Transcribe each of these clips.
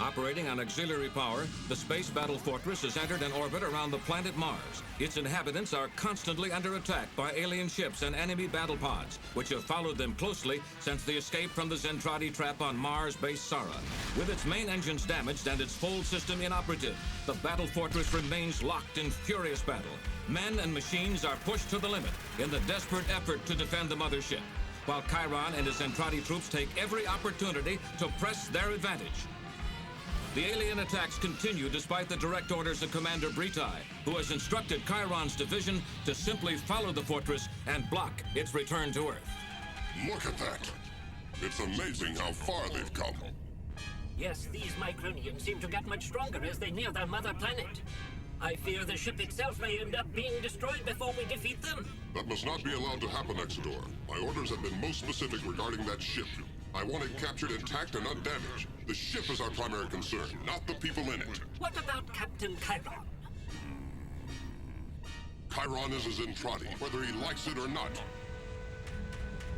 Operating on auxiliary power, the space battle fortress has entered an orbit around the planet Mars. Its inhabitants are constantly under attack by alien ships and enemy battle pods, which have followed them closely since the escape from the Zentradi trap on Mars base Sara. With its main engines damaged and its full system inoperative, the battle fortress remains locked in furious battle. Men and machines are pushed to the limit in the desperate effort to defend the mothership, while Chiron and his Zentradi troops take every opportunity to press their advantage. The alien attacks continue despite the direct orders of Commander Britai, who has instructed Chiron's division to simply follow the fortress and block its return to Earth. Look at that! It's amazing how far they've come. Yes, these Micronians seem to get much stronger as they near their mother planet. I fear the ship itself may end up being destroyed before we defeat them. That must not be allowed to happen, Exodor. My orders have been most specific regarding that ship. I want it captured intact and undamaged. The ship is our primary concern, not the people in it. What about Captain Chiron? Chiron is a Zentradi, whether he likes it or not.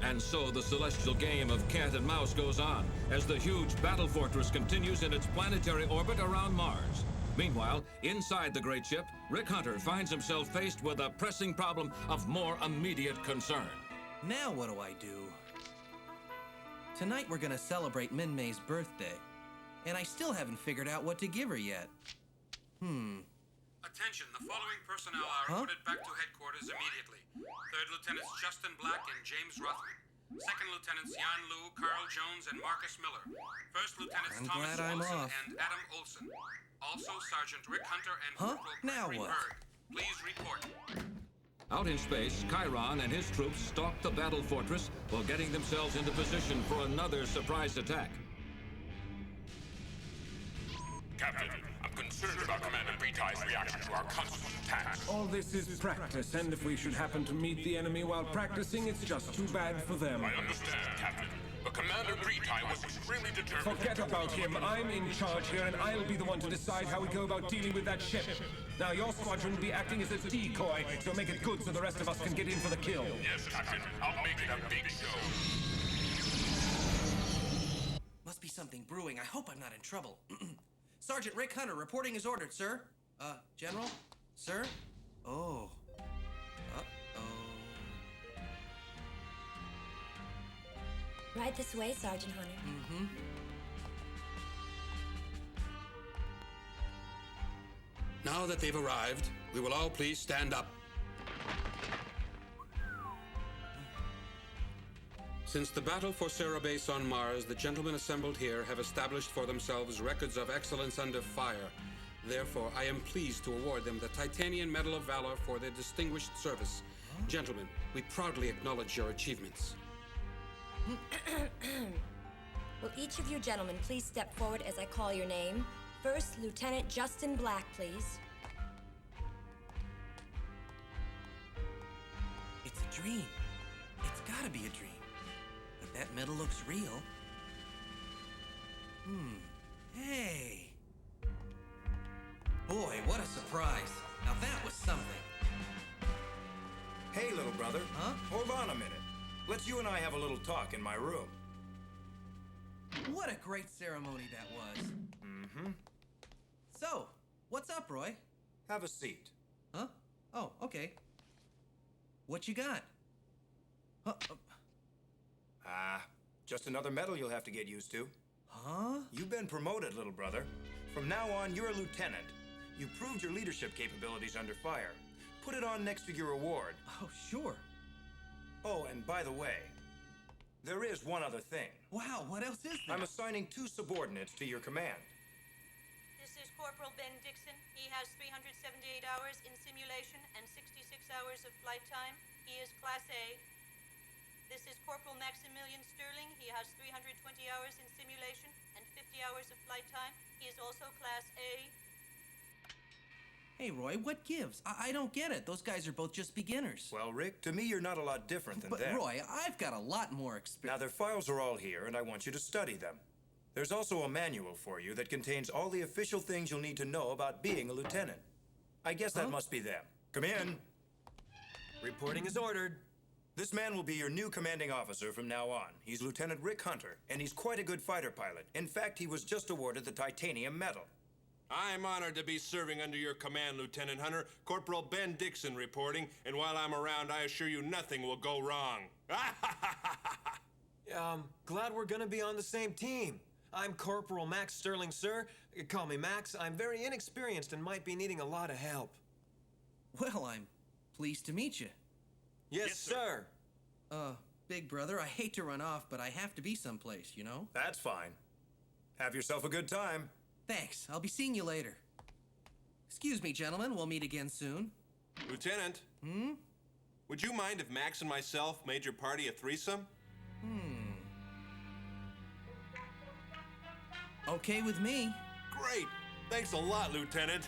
And so the celestial game of cat and mouse goes on, as the huge battle fortress continues in its planetary orbit around Mars. Meanwhile, inside the great ship, Rick Hunter finds himself faced with a pressing problem of more immediate concern. Now what do I do? Tonight we're gonna celebrate Minmei's birthday, and I still haven't figured out what to give her yet. Attention, the following personnel are ordered back to headquarters immediately. 3rd Lieutenants Justin Black and James Rothman. 2nd Lieutenants Jan Liu, Carl Jones, and Marcus Miller. 1st Lieutenants I'm Thomas glad I'm Olson off. and Adam Olson. Also Sergeant Rick Hunter and Corporal Now Gregory what? Berg. Please report. Out in space, Chiron and his troops stalk the battle fortress while getting themselves into position for another surprise attack. Captain, I'm concerned about Commander Britai's reaction to our constant attacks. All this is practice, and if we should happen to meet the enemy while practicing, it's just too bad for them. I understand, Captain, but Commander Britai was extremely determined. Forget about him. I'm in charge here, and I'll be the one to decide how we go about dealing with that ship. Now, your squadron will be acting as a decoy, so make it good so the rest of us can get in for the kill. Yes, Captain, I'll make it a big show. Must be something brewing. I hope I'm not in trouble. Sergeant Rick Hunter reporting as ordered, sir. General? Sir? Oh. Uh-oh. Right this way, Sergeant Hunter. Mm-hmm. Now that they've arrived, we will all please stand up. Since the battle for Sara Base on Mars, the gentlemen assembled here have established for themselves records of excellence under fire. Therefore, I am pleased to award them the Titanian Medal of Valor for their distinguished service. Gentlemen, we proudly acknowledge your achievements. Will each of you gentlemen please step forward as I call your name? First, Lieutenant Justin Black, please. It's a dream. It's gotta be a dream. But that medal looks real. Hey. Boy, what a surprise. Now that was something. Hey, little brother. Huh? Hold on a minute. Let's you and I have a little talk in my room. What a great ceremony that was. Mm-hmm. So, what's up, Roy? Have a seat. Huh? Oh, okay. What you got? Huh? Just another medal you'll have to get used to. Huh? You've been promoted, little brother. From now on, you're a lieutenant. You've proved your leadership capabilities under fire. Put it on next to your award. Oh, sure. Oh, and by the way, there is one other thing. Wow, what else is there? I'm assigning 2 subordinates to your command. This is Corporal Ben Dixon. He has 378 hours in simulation and 66 hours of flight time. He is Class A. This is Corporal Maximilian Sterling. He has 320 hours in simulation and 50 hours of flight time. He is also Class A. Hey, Roy, what gives? I don't get it. Those guys are both just beginners. Well, Rick, to me, you're not a lot different than them. But, Roy, I've got a lot more experience. Now, their files are all here, and I want you to study them. There's also a manual for you that contains all the official things you'll need to know about being a lieutenant. I guess that must be them. Come in. Reporting is ordered. This man will be your new commanding officer from now on. He's Lieutenant Rick Hunter, and he's quite a good fighter pilot. In fact, he was just awarded the Titanium Medal. I'm honored to be serving under your command, Lieutenant Hunter. Corporal Ben Dixon reporting, and while I'm around, I assure you nothing will go wrong. Glad we're gonna be on the same team. I'm Corporal Max Sterling, sir. Call me Max. I'm very inexperienced and might be needing a lot of help. Well, I'm pleased to meet you. Yes, sir. Big brother, I hate to run off, but I have to be someplace, you know? That's fine. Have yourself a good time. Thanks. I'll be seeing you later. Excuse me, gentlemen. We'll meet again soon. Lieutenant? Would you mind if Max and myself made your party a threesome? Okay with me. Great! Thanks a lot, Lieutenant.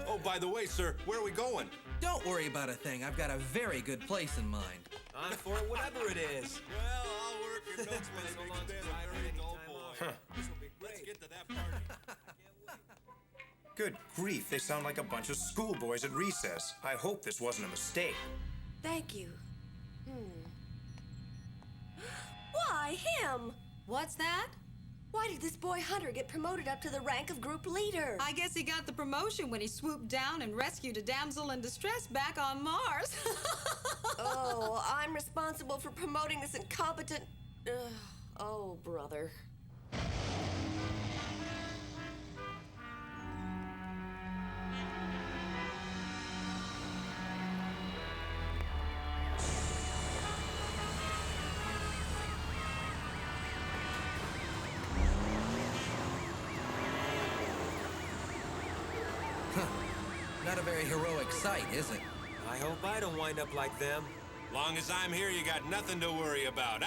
Oh, by the way, sir, where are we going? Don't worry about a thing. I've got a very good place in mind. On for it, whatever it is. Well, I'll work your notes when it makes Ben a very dull boy. Let's get to that party. Good grief, they sound like a bunch of schoolboys at recess. I hope this wasn't a mistake. Thank you. Why, him? What's that? Why did this boy Hunter get promoted up to the rank of group leader? I guess he got the promotion when he swooped down and rescued a damsel in distress back on Mars. Oh, I'm responsible for promoting this incompetent... oh, brother. Not a very heroic sight, is it? I hope I don't wind up like them. Long as I'm here, you got nothing to worry about.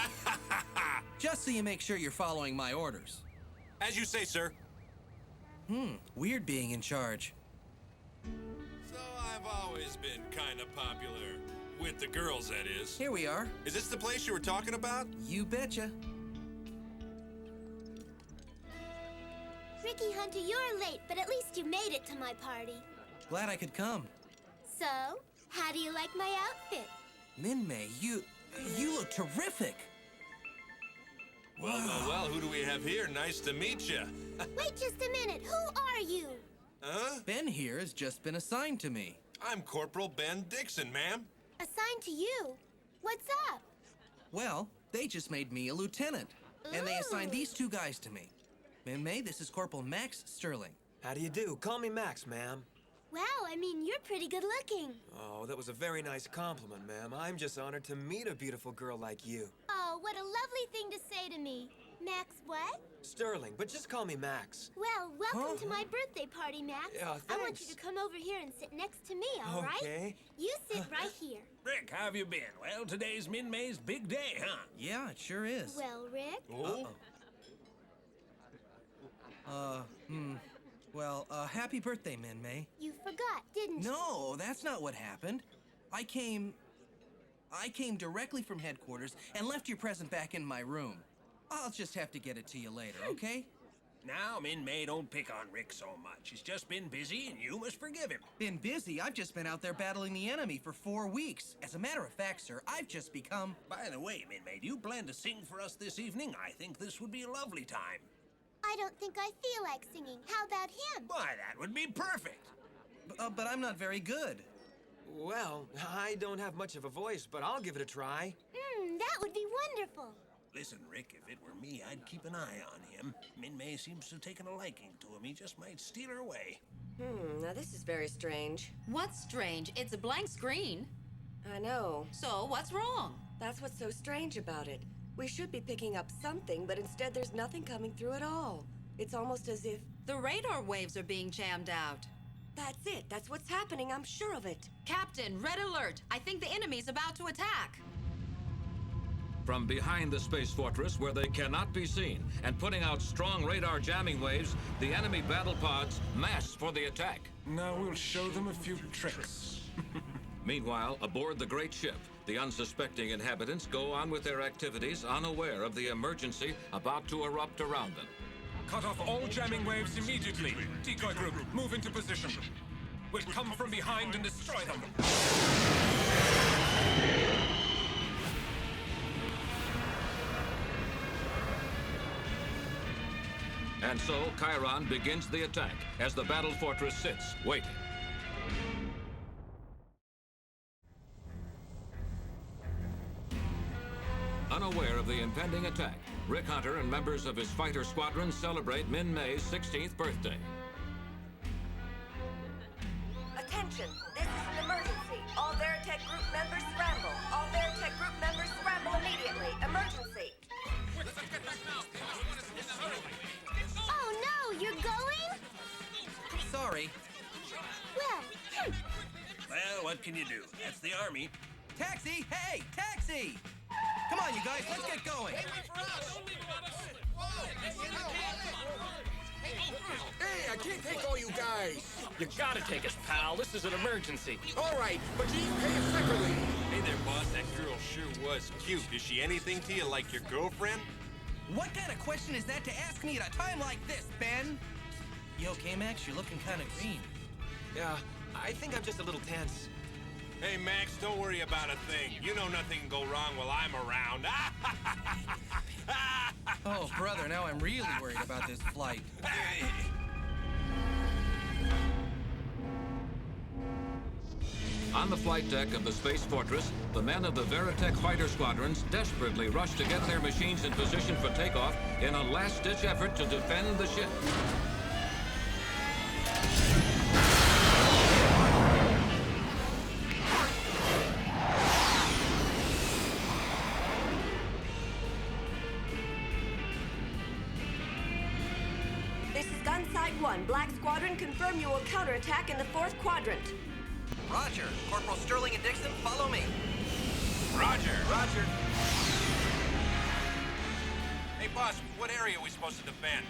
Just so you make sure you're following my orders. As you say, sir. Weird being in charge. So I've always been kind of popular. With the girls, that is. Here we are. Is this the place you were talking about? You betcha. Ricky Hunter, you're late, but at least you made it to my party. Glad I could come. So, how do you like my outfit? Minmei, you look terrific. Well, who do we have here? Nice to meet you. Wait just a minute. Who are you? Huh? Ben here has just been assigned to me. I'm Corporal Ben Dixon, ma'am. Assigned to you? What's up? Well, they just made me a lieutenant. And they assigned these two guys to me. Minmei, this is Corporal Max Sterling. How do you do? Call me Max, ma'am. Wow, I mean, you're pretty good looking. Oh, that was a very nice compliment, ma'am. I'm just honored to meet a beautiful girl like you. Oh, what a lovely thing to say to me. Max what? Sterling, but just call me Max. Well, welcome to my birthday party, Max. Yeah, thanks. I want you to come over here and sit next to me, all right? Okay. You sit right here. Rick, how have you been? Well, today's Minmei's big day, huh? Yeah, it sure is. Well, Rick? Well, happy birthday, Minmei. You forgot, didn't you? No, that's not what happened. I came directly from headquarters and left your present back in my room. I'll just have to get it to you later, okay? Now, Minmei, don't pick on Rick so much. He's just been busy, and you must forgive him. Been busy? I've just been out there battling the enemy for 4 weeks. As a matter of fact, sir, I've just become... By the way, Minmei, do you plan to sing for us this evening? I think this would be a lovely time. I don't think I feel like singing. How about him? Why, that would be perfect. But I'm not very good. Well, I don't have much of a voice, but I'll give it a try. That would be wonderful. Listen, Rick, if it were me, I'd keep an eye on him. Minmei seems to have taken a liking to him. He just might steal her away. Now this is very strange. What's strange? It's a blank screen. I know. So, what's wrong? That's what's so strange about it. We should be picking up something, but instead there's nothing coming through at all. It's almost as if... The radar waves are being jammed out. That's it. That's what's happening. I'm sure of it. Captain, red alert. I think the enemy's about to attack. From behind the space fortress, where they cannot be seen, and putting out strong radar jamming waves, the enemy battle pods mass for the attack. Now we'll show them a few tricks. Meanwhile, aboard the great ship, the unsuspecting inhabitants go on with their activities, unaware of the emergency about to erupt around them. Cut off all jamming waves immediately. Decoy group, move into position. We'll come from behind and destroy them. And so, Chiron begins the attack as the battle fortress sits, waiting. Unaware of the impending attack, Rick Hunter and members of his fighter squadron celebrate Minmei's 16th birthday. Attention, this is an emergency. All Veritech group members scramble. All Veritech group members scramble immediately. Emergency. Oh no, you're going? Sorry. Well, Well, what can you do? That's the Army. Taxi! Hey, taxi! Come on, you guys, let's get going. Hey, I can't take all you guys. You gotta take us, pal. This is an emergency. All right, but you pay us separately. Hey there, boss. That girl sure was cute. Is she anything to you like your girlfriend? What kind of question is that to ask me at a time like this, Ben? You okay, Max? You're looking kind of green. Yeah, I think I'm just a little tense. Hey, Max, don't worry about a thing. You know nothing can go wrong while I'm around. Oh, brother, now I'm really worried about this flight. On the flight deck of the Space Fortress, the men of the Veritech fighter squadrons desperately rush to get their machines in position for takeoff in a last-ditch effort to defend the ship. This is Gunsight 1. Black Squadron, confirm you will counterattack in the 4th quadrant. Roger. Corporal Sterling and Dixon, follow me. Roger. Roger. Hey, boss, what area are we supposed to defend?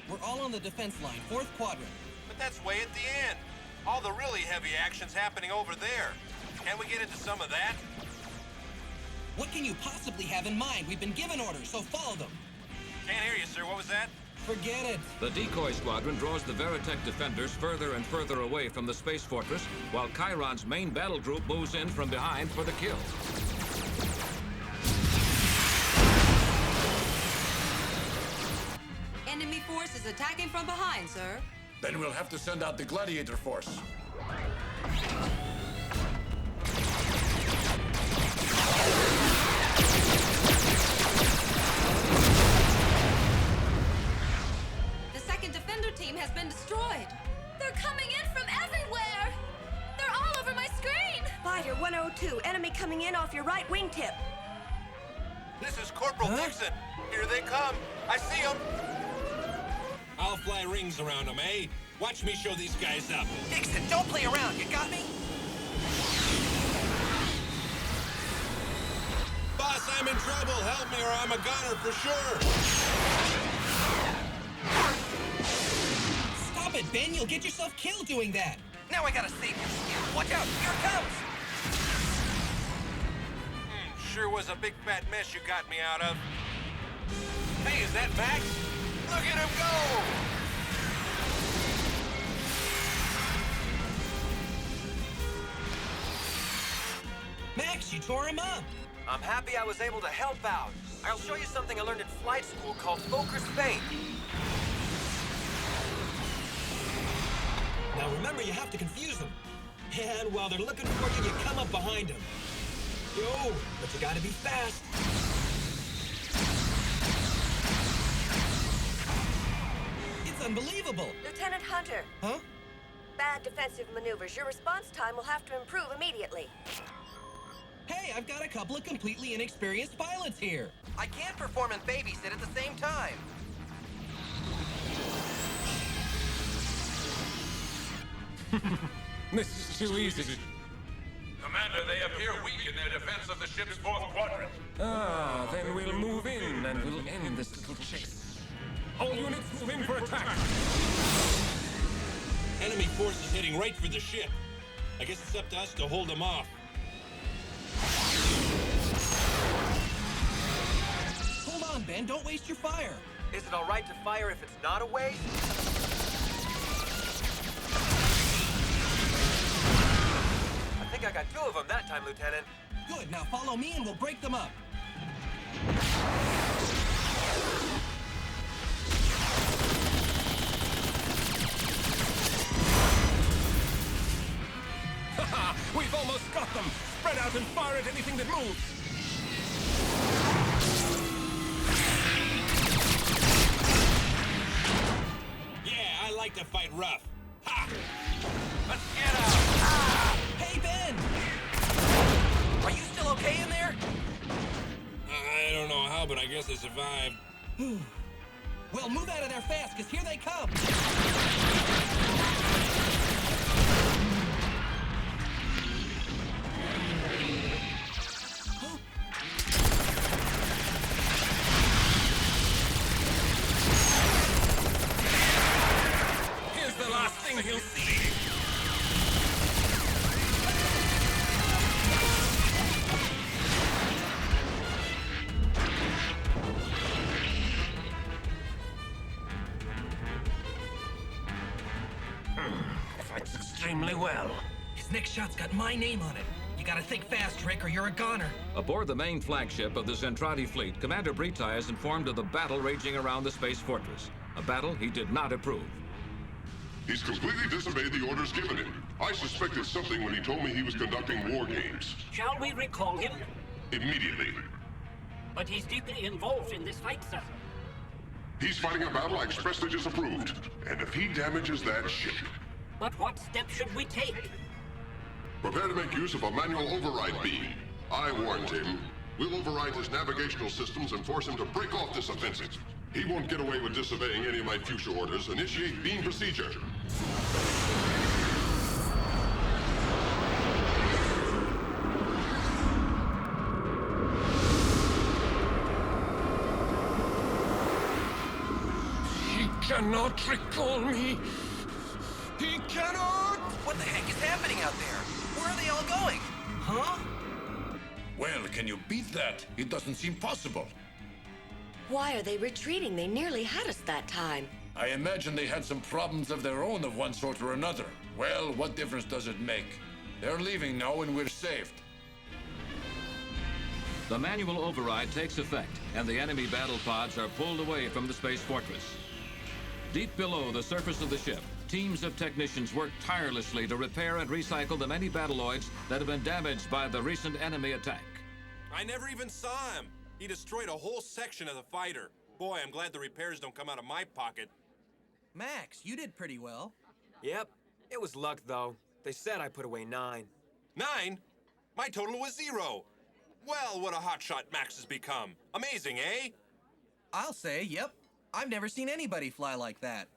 We're all on the defense line, 4th quadrant. But that's way at the end. All the really heavy action's happening over there. Can't we get into some of that? What can you possibly have in mind? We've been given orders, so follow them. Can't hear you, sir. What was that? Forget it. The decoy squadron draws the Veritech defenders further and further away from the Space Fortress, while Chiron's main battle group moves in from behind for the kill. Enemy force is attacking from behind, sir. Then we'll have to send out the gladiator force. The second defender team has been destroyed. they're coming in from everywhere. They're all over my screen. Fighter 102, enemy coming in off your right wingtip. This is Corporal Dixon. Here they come. I see them. I'll fly rings around them, eh? Watch me show these guys up. Dixon, don't play around. You got me? Boss, I'm in trouble. Help me or I'm a goner for sure. Stop it, Ben. You'll get yourself killed doing that. Now I gotta save your skin. Watch out. Here it comes. Sure was a big fat mess you got me out of. Hey, is that Max? Look at him go! Max, you tore him up. I'm happy I was able to help out. I'll show you something I learned in flight school called Foker's Fate. Now remember, you have to confuse them. And while they're looking for you, you come up behind them. Yo, but you gotta be fast. It's unbelievable. Lieutenant Hunter. Huh? Bad defensive maneuvers. Your response time will have to improve immediately. Hey, I've got a couple of completely inexperienced pilots here. I can't perform and babysit at the same time. This is too easy. Commander, they appear weak in their defense of the ship's 4th quadrant. Ah, then we'll move in and we'll end this little chase. All units move in for attack. Enemy force is heading right for the ship. I guess it's up to us to hold them off. Hold on, Ben. Don't waste your fire. Is it all right to fire if it's not a waste? I think I got 2 of them that time, Lieutenant. Good. Now follow me and we'll break them up. Almost got them! Spread out and fire at anything that moves! Yeah, I like to fight rough. Ha! Let's get out! Ah! Hey, Ben! Are you still okay in there? I don't know how, but I guess I survived. Well, move out of there fast, because here they come! Here's the last thing he'll see! Fights extremely well. His next shot's got my name on it. You gotta think fast, Rick, or you're a goner. Aboard the main flagship of the Zentradi fleet, Commander Britai is informed of the battle raging around the space fortress. A battle he did not approve. He's completely disobeyed the orders given him. I suspected something when he told me he was conducting war games. Shall we recall him? Immediately. But he's deeply involved in this fight, sir. He's fighting a battle I expressly disapproved. And if he damages that ship... But what steps should we take? Prepare to make use of a manual override beam. I warned him. We'll override his navigational systems and force him to break off this offensive. He won't get away with disobeying any of my future orders. Initiate beam procedure. He cannot recall me! He cannot! What the heck is happening out there? Where are they all going? Huh? Well, can you beat that? It doesn't seem possible. Why are they retreating? They nearly had us that time. I imagine they had some problems of their own of one sort or another. Well, what difference does it make? They're leaving now and we're saved. The manual override takes effect, and the enemy battle pods are pulled away from the space fortress. Deep below the surface of the ship, teams of technicians work tirelessly to repair and recycle the many battloids that have been damaged by the recent enemy attack. I never even saw him. He destroyed a whole section of the fighter. Boy, I'm glad the repairs don't come out of my pocket. Max, you did pretty well. Yep. It was luck, though. They said I put away 9. 9? My total was 0. Well, what a hotshot Max has become. Amazing, eh? I'll say, yep. I've never seen anybody fly like that.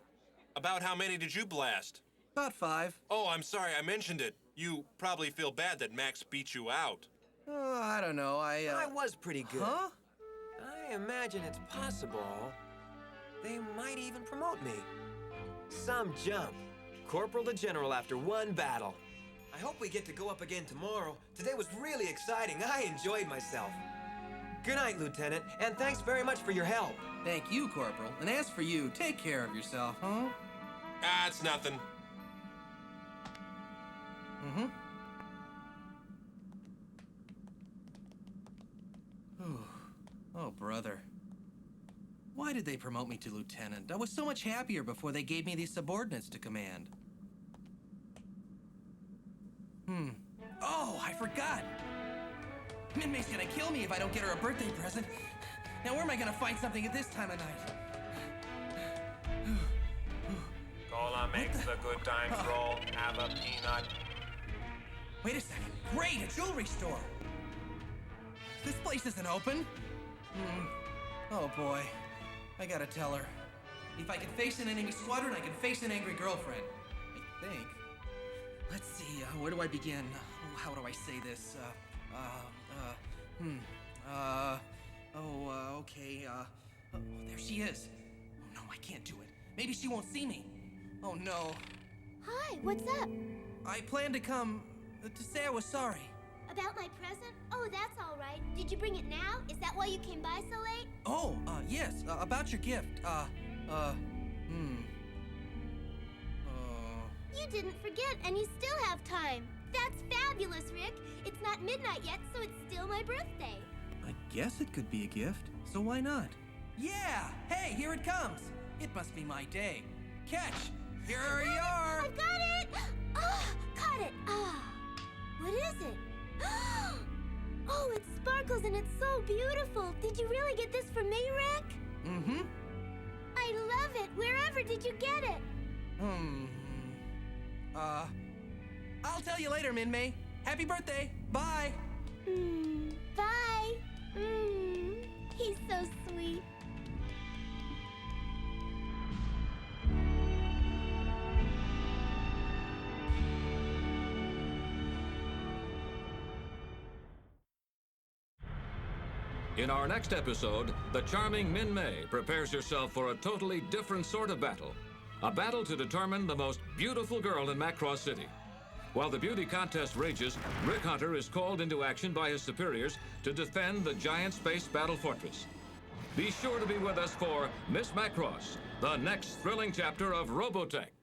About how many did you blast? About 5. Oh, I'm sorry, I mentioned it. You probably feel bad that Max beat you out. Oh, I don't know, I was pretty good. Huh? I imagine it's possible they might even promote me. Some jump. Corporal to General after one battle. I hope we get to go up again tomorrow. Today was really exciting. I enjoyed myself. Good night, Lieutenant, and thanks very much for your help. Thank you, Corporal. And as for you, take care of yourself, huh? Ah, it's nothing. Mm-hmm. Oh, brother. Why did they promote me to lieutenant? I was so much happier before they gave me these subordinates to command. Oh, I forgot. Minmei's gonna kill me if I don't get her a birthday present. Now where am I gonna find something at this time of night? Cola makes the good times roll. Have a peanut. Wait a second. Great, a jewelry store. This place isn't open. Oh boy. I gotta tell her. If I can face an enemy squadron, I can face an angry girlfriend. I think. Let's see, where do I begin? Oh, how do I say this? Okay, oh, there she is. Oh no, I can't do it. Maybe she won't see me. Oh no. Hi, what's up? I planned to come to say I was sorry. About my present? Oh, that's all right. Did you bring it now? Is that why you came by so late? Oh, yes, about your gift. You didn't forget, and you still have time. That's fabulous, Rick. It's not midnight yet, so it's still my birthday. I guess it could be a gift, so why not? Yeah! Hey, here it comes! It must be my day. Catch! Here you are! I've got it! Ah, caught it! Ah. What is it? Oh, it sparkles and it's so beautiful. Did you really get this for me, Rick? Mm-hmm. I love it. Wherever did you get it? I'll tell you later, Minmei. Happy birthday. Bye. Bye. He's so sweet. In our next episode, the charming Minmei prepares herself for a totally different sort of battle. A battle to determine the most beautiful girl in Macross City. While the beauty contest rages, Rick Hunter is called into action by his superiors to defend the giant space battle fortress. Be sure to be with us for Miss Macross, the next thrilling chapter of Robotech.